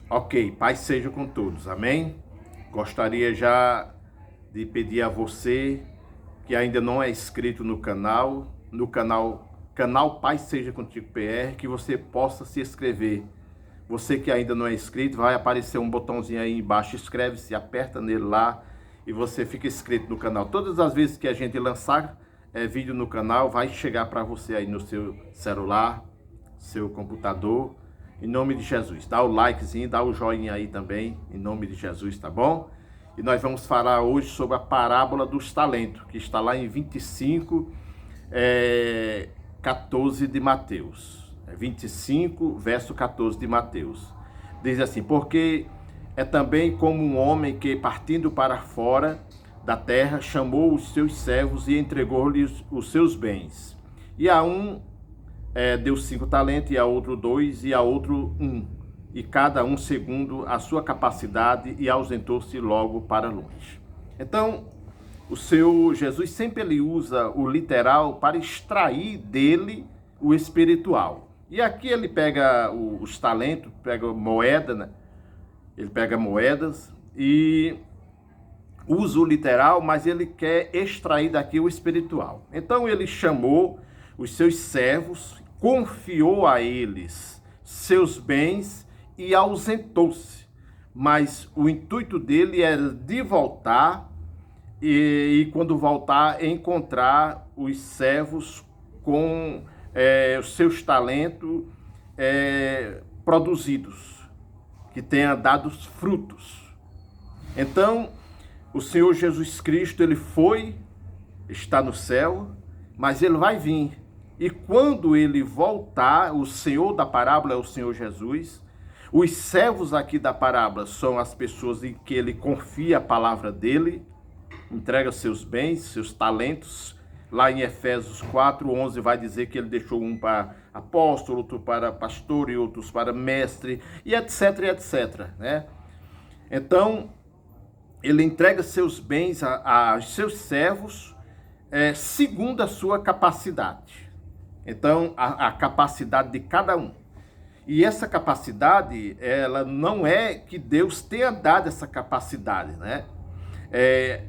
Ok, paz seja com todos, amém? Gostaria já de pedir a você que ainda não é inscrito no canal Paz Seja Contigo PR, que você possa se inscrever. Você que ainda não é inscrito, vai aparecer um botãozinho aí embaixo, inscreve-se, aperta nele lá e você fica inscrito no canal. Todas as vezes que a gente lançar vídeo no canal, vai chegar para você aí no seu celular, seu computador. Em nome de Jesus, dá o likezinho, dá o joinha aí também, em nome de Jesus, tá bom? E nós vamos falar hoje sobre a parábola dos talentos, que está lá em 25, 14 de Mateus. 25, verso 14 de Mateus. Diz assim: porque é também como um homem que, partindo para fora da terra, chamou os seus servos e entregou-lhes os seus bens. E a um deu 5 talentos, e a outro 2, e a outro 1, e cada um segundo a sua capacidade, e ausentou-se logo para longe. Então, o Senhor Jesus sempre ele usa o literal para extrair dele o espiritual. E aqui ele pega os talentos, pega moeda, né? Ele pega moedas e usa o literal, mas ele quer extrair daqui o espiritual. Então ele chamou os seus servos, confiou a eles seus bens e ausentou-se. Mas o intuito dele era de voltar e quando voltar, encontrar os servos com os seus talentos produzidos, que tenha dado frutos. Então, o Senhor Jesus Cristo, ele está no céu, mas ele vai vir. E quando ele voltar, o Senhor da parábola é o Senhor Jesus. Os servos aqui da parábola são as pessoas em que ele confia a palavra dele, entrega seus bens, seus talentos. Lá em Efésios 4:11 vai dizer que ele deixou um para apóstolo, outro para pastor e outros para mestre, e etc, etc, né? Então, ele entrega seus bens a seus servos segundo a sua capacidade. Então, a capacidade de cada um. E essa capacidade, ela não é que Deus tenha dado essa capacidade, né?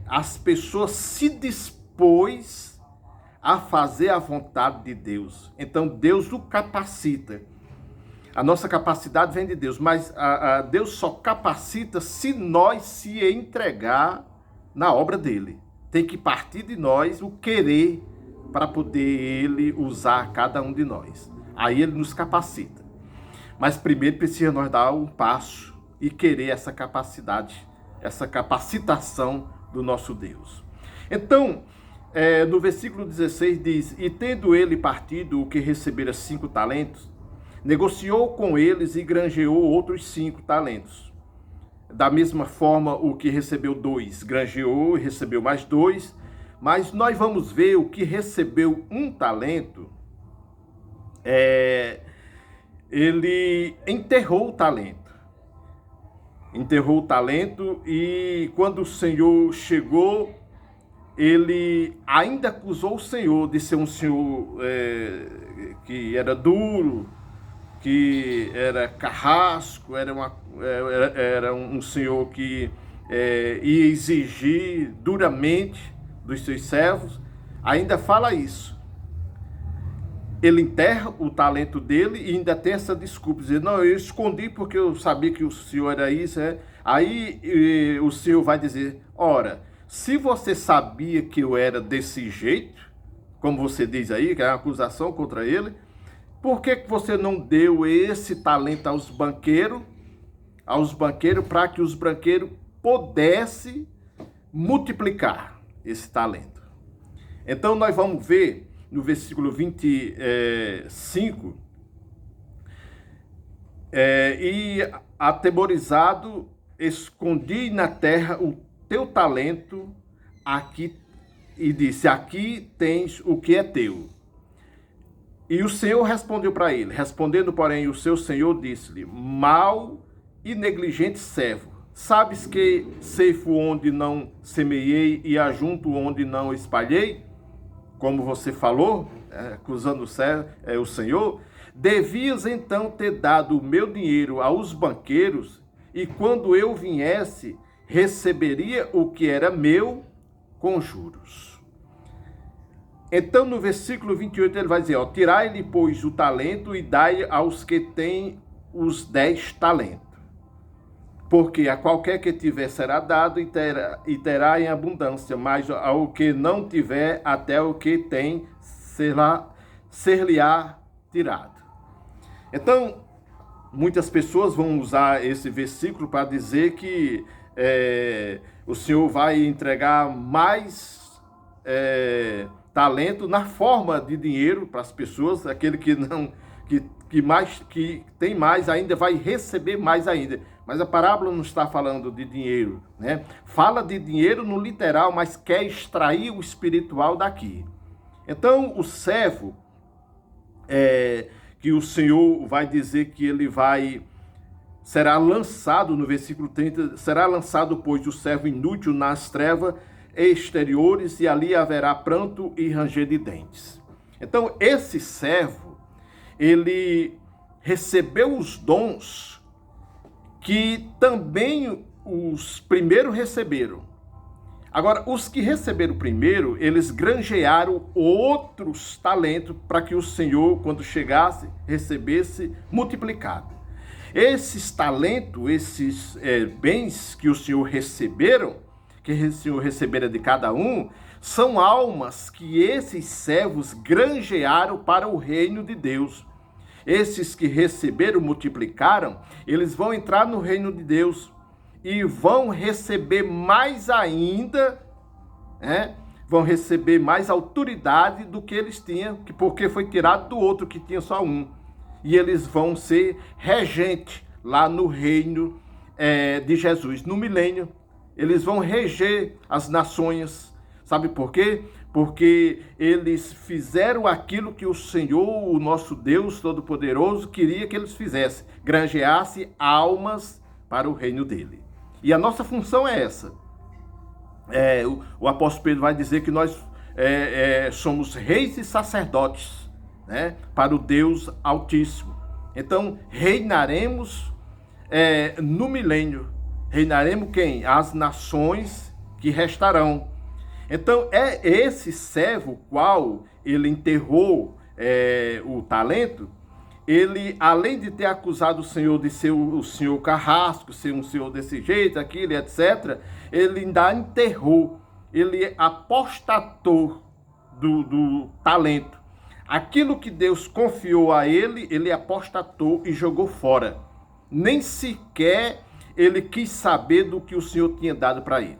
As pessoas se dispôs a fazer a vontade de Deus. Então, Deus o capacita. A nossa capacidade vem de Deus, mas Deus só capacita se nós se entregar na obra dele. Tem que partir de nós o querer para poder ele usar cada um de nós. Aí ele nos capacita. Mas primeiro precisa nós dar um passo e querer essa capacidade, essa capacitação do nosso Deus. Então, no versículo 16 diz: e tendo ele partido o que recebera 5 talentos, negociou com eles e granjeou outros 5 talentos. Da mesma forma, o que recebeu 2, granjeou e recebeu mais 2. Mas nós vamos ver o que recebeu 1 talento, ele enterrou o talento. Enterrou o talento e quando o Senhor chegou, ele ainda acusou o Senhor de ser um Senhor que era duro, que era carrasco, era um Senhor que ia exigir duramente dos seus servos. Ainda fala isso. Ele enterra o talento dele e ainda tem essa desculpa, dizer, não, eu escondi porque eu sabia que o Senhor era isso. Aí o Senhor vai dizer, ora, se você sabia que eu era desse jeito, como você diz aí, que é uma acusação contra ele, por que você não deu esse talento aos banqueiros, para que os banqueiros pudessem multiplicar esse talento? Então nós vamos ver no versículo 25, e atemorizado, escondi na terra o teu talento, aqui, e disse, aqui tens o que é teu. E o Senhor respondeu para ele, respondendo, porém, o seu Senhor disse-lhe, mau e negligente servo, sabes que ceifo onde não semeei e ajunto onde não espalhei? Como você falou, acusando o Senhor, devias então ter dado o meu dinheiro aos banqueiros, e quando eu viesse, receberia o que era meu com juros. Então, no versículo 28, ele vai dizer, ó, tirai-lhe, pois, o talento e dai aos que têm os 10 talentos. Porque a qualquer que tiver será dado e terá em abundância, mas ao que não tiver, até o que tem ser-lhe-á tirado. Então, muitas pessoas vão usar esse versículo para dizer que o Senhor vai entregar mais talento na forma de dinheiro para as pessoas, aquele que não que tem mais ainda vai receber mais ainda. Mas a parábola não está falando de dinheiro, né? Fala de dinheiro no literal, mas quer extrair o espiritual daqui. Então, o servo, que o Senhor vai dizer que ele será lançado, no versículo 30, será lançado, pois, o servo inútil nas trevas exteriores, e ali haverá pranto e ranger de dentes. Então, esse servo, ele recebeu os dons que também os primeiros receberam. Agora, os que receberam primeiro, eles granjearam outros talentos para que o Senhor, quando chegasse, recebesse multiplicado. Esses talentos, esses bens que o Senhor receberam, que o Senhor recebera de cada um, são almas que esses servos granjearam para o reino de Deus. Esses que receberam, multiplicaram, eles vão entrar no reino de Deus e vão receber mais ainda, vão receber mais autoridade do que eles tinham, porque foi tirado do outro que tinha só um. E eles vão ser regentes lá no reino de Jesus, no milênio. Eles vão reger as nações. Sabe por quê? Porque eles fizeram aquilo que o Senhor, o nosso Deus Todo-Poderoso, queria que eles fizessem. Granjeasse almas para o reino dele. E a nossa função é essa. O apóstolo Pedro vai dizer que nós somos reis e sacerdotes, né, para o Deus Altíssimo. Então, reinaremos no milênio. Reinaremos quem? As nações que restarão. Então, é esse servo qual ele enterrou o talento, ele, além de ter acusado o Senhor de ser o senhor carrasco, ser um senhor desse jeito, aquilo, etc., ele ainda enterrou, ele apostatou do talento. Aquilo que Deus confiou a ele, ele apostatou e jogou fora. Nem sequer ele quis saber do que o Senhor tinha dado para ele.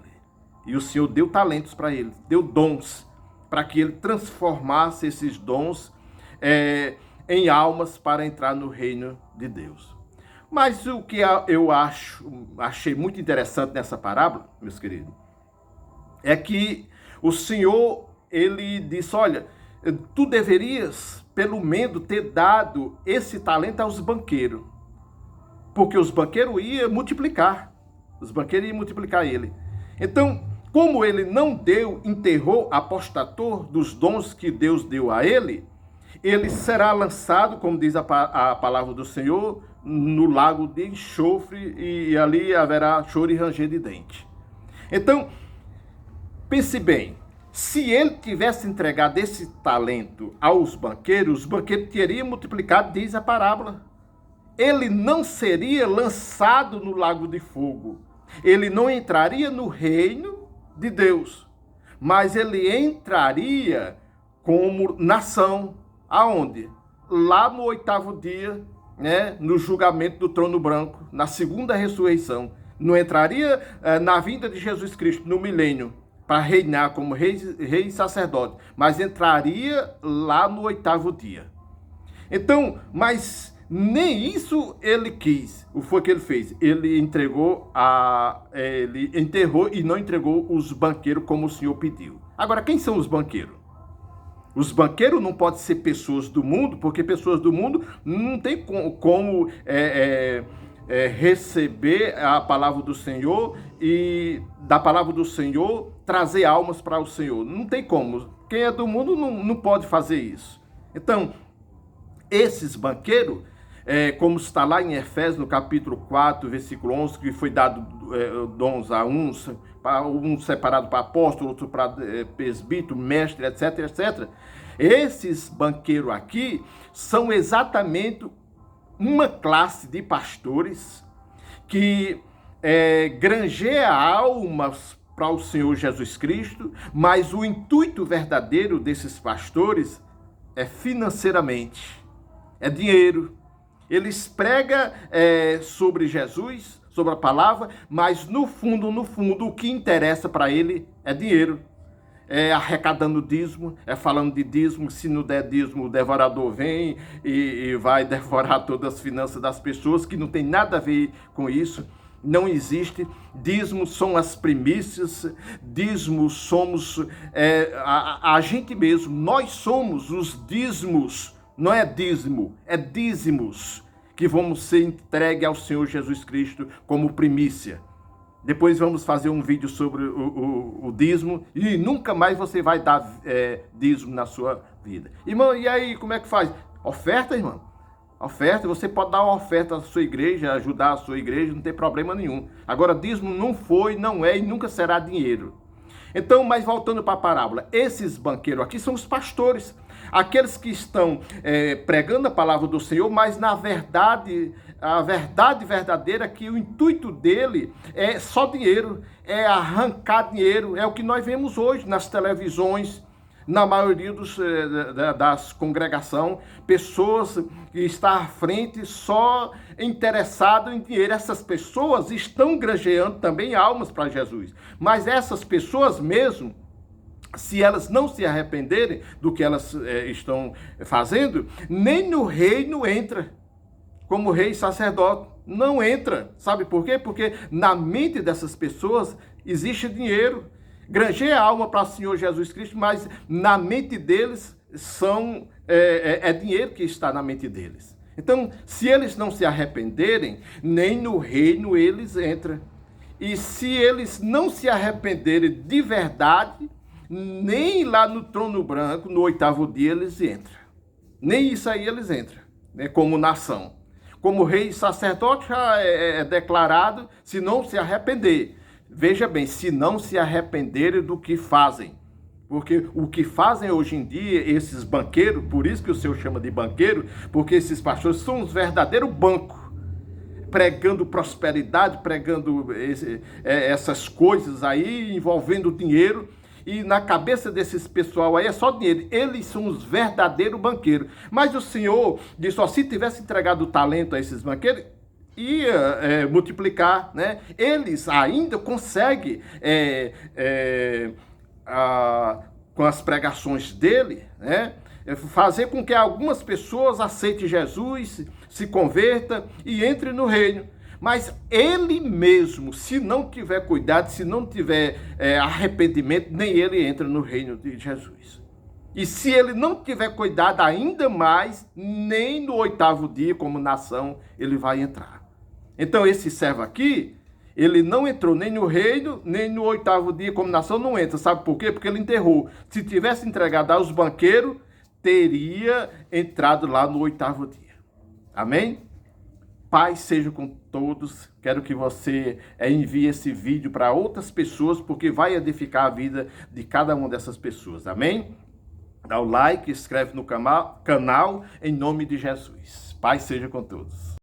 E o Senhor deu talentos para ele, deu dons, para que ele transformasse esses dons em almas para entrar no reino de Deus. Mas o que eu achei muito interessante nessa parábola, meus queridos, é que o Senhor, ele disse, olha, tu deverias, pelo menos, ter dado esse talento aos banqueiros, porque os banqueiros iam multiplicar, ele. Então, como ele não deu, enterrou, apostatou dos dons que Deus deu a ele, ele será lançado, como diz a palavra do Senhor, no lago de enxofre, e ali haverá choro e ranger de dente. Então, pense bem, se ele tivesse entregado esse talento aos banqueiros, os banqueiros teriam multiplicado, diz a parábola. Ele não seria lançado no lago de fogo, ele não entraria no reino de Deus, mas ele entraria como nação. Aonde? Lá no 8º dia, né, no julgamento do trono branco, na segunda ressurreição. Não entraria na vinda de Jesus Cristo, no milênio, para reinar como rei e sacerdote, mas entraria lá no 8º dia. Então, mas nem isso ele quis. O que foi que ele fez? Ele ele enterrou e não entregou os banqueiros como o Senhor pediu. Agora, quem são os banqueiros? Os banqueiros não podem ser pessoas do mundo, porque pessoas do mundo não tem como receber a palavra do Senhor e da palavra do Senhor trazer almas para o Senhor. Não tem como. Quem é do mundo não pode fazer isso. Então, esses banqueiros como está lá em Efésios, no capítulo 4, versículo 11, que foi dado dons a uns, um separado para apóstolo, outro para presbítero, mestre, etc, etc. Esses banqueiros aqui são exatamente uma classe de pastores que granjeia almas para o Senhor Jesus Cristo, mas o intuito verdadeiro desses pastores é financeiramente, é dinheiro. Eles pregam sobre Jesus, sobre a palavra, mas no fundo, o que interessa para ele é dinheiro. É arrecadando dízimo, é falando de dízimo, se não der dízimo, o devorador vem e vai devorar todas as finanças das pessoas, que não tem nada a ver com isso. Não existe. Dízimo são as primícias, dízimo somos a gente mesmo, nós somos os dízimos, não é dízimo, é dízimos, que vamos ser entregues ao Senhor Jesus Cristo como primícia. Depois vamos fazer um vídeo sobre o dízimo e nunca mais você vai dar dízimo na sua vida. Irmão, e aí, como é que faz? Oferta, irmão. Oferta, você pode dar uma oferta à sua igreja, ajudar a sua igreja, não tem problema nenhum. Agora, dízimo não foi, não é e nunca será dinheiro. Então, mas voltando para a parábola, esses banqueiros aqui são os pastores, aqueles que estão pregando a palavra do Senhor, mas na verdade, a verdade verdadeira é que o intuito dele é só dinheiro, é arrancar dinheiro, é o que nós vemos hoje nas televisões, na maioria das congregações, pessoas que estão à frente só interessadas em dinheiro. Essas pessoas estão granjeando também almas para Jesus. Mas essas pessoas mesmo, se elas não se arrependerem do que elas estão fazendo, nem no reino entra, como rei e sacerdote. Não entra. Sabe por quê? Porque na mente dessas pessoas existe dinheiro. Granjeia a alma para o Senhor Jesus Cristo, mas na mente deles é dinheiro que está na mente deles. Então, se eles não se arrependerem, nem no reino eles entram. E se eles não se arrependerem de verdade, nem lá no trono branco, no 8º dia, eles entram. Nem isso aí eles entram, né, como nação. Como rei e sacerdote já é declarado, se não se arrepender. Veja bem, se não se arrependerem do que fazem. Porque o que fazem hoje em dia, esses banqueiros, por isso que o Senhor chama de banqueiro, porque esses pastores são os verdadeiros bancos, pregando prosperidade, pregando essas coisas aí, envolvendo dinheiro, e na cabeça desses pessoal aí é só dinheiro. Eles são os verdadeiros banqueiros. Mas o Senhor disse, se tivesse entregado o talento a esses banqueiros, ia multiplicar, né? Eles ainda conseguem, com as pregações dele, né, fazer com que algumas pessoas aceitem Jesus, se convertam e entrem no reino. Mas ele mesmo, se não tiver cuidado, se não tiver arrependimento, nem ele entra no reino de Jesus. E se ele não tiver cuidado ainda mais, nem no 8º dia, como nação, ele vai entrar. Então, esse servo aqui, ele não entrou nem no reino, nem no 8º dia, como nação, não entra. Sabe por quê? Porque ele enterrou. Se tivesse entregado aos banqueiros, teria entrado lá no 8º dia. Amém? Paz seja com todos. Quero que você envie esse vídeo para outras pessoas, porque vai edificar a vida de cada uma dessas pessoas. Amém? Dá o like, inscreve no canal, em nome de Jesus. Paz seja com todos.